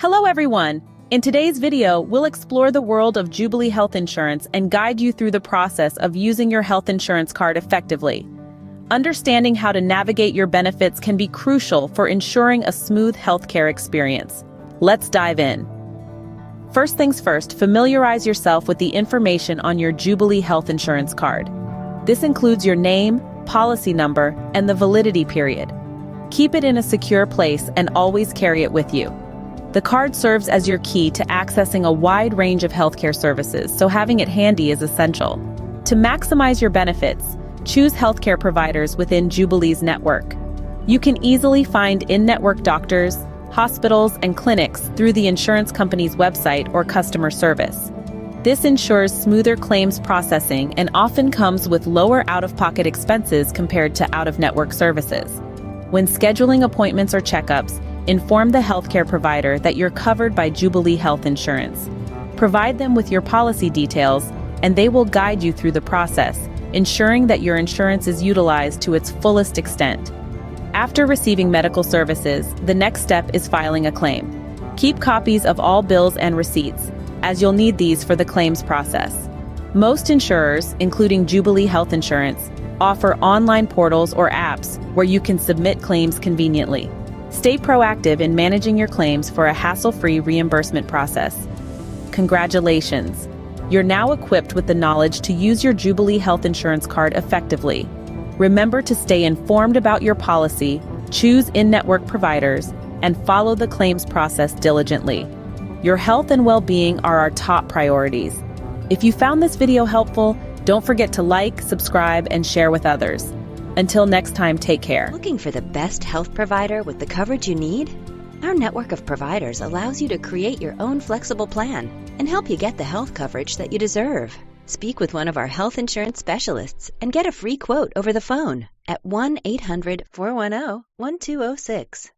Hello everyone! In today's video, we'll explore the world of Jubilee Health Insurance and guide you through the process of using your health insurance card effectively. Understanding how to navigate your benefits can be crucial for ensuring a smooth healthcare experience. Let's dive in. First things first, familiarize yourself with the information on your Jubilee Health Insurance card. This includes your name, policy number, and the validity period. Keep it in a secure place and always carry it with you. The card serves as your key to accessing a wide range of healthcare services, so having it handy is essential. To maximize your benefits, choose healthcare providers within Jubilee's network. You can easily find in-network doctors, hospitals, and clinics through the insurance company's website or customer service. This ensures smoother claims processing and often comes with lower out-of-pocket expenses compared to out-of-network services. When scheduling appointments or checkups, inform the healthcare provider that you're covered by Jubilee Health Insurance. Provide them with your policy details, and they will guide you through the process, ensuring that your insurance is utilized to its fullest extent. After receiving medical services, the next step is filing a claim. Keep copies of all bills and receipts, as you'll need these for the claims process. Most insurers, including Jubilee Health Insurance, offer online portals or apps where you can submit claims conveniently. Stay proactive in managing your claims for a hassle-free reimbursement process. Congratulations! You're now equipped with the knowledge to use your Jubilee Health Insurance card effectively. Remember to stay informed about your policy, choose in-network providers, and follow the claims process diligently. Your health and well-being are our top priorities. If you found this video helpful, don't forget to like, subscribe, and share with others. Until next time, take care. Looking for the best health provider with the coverage you need? Our network of providers allows you to create your own flexible plan and help you get the health coverage that you deserve. Speak with one of our health insurance specialists and get a free quote over the phone at 1-800-410-1206.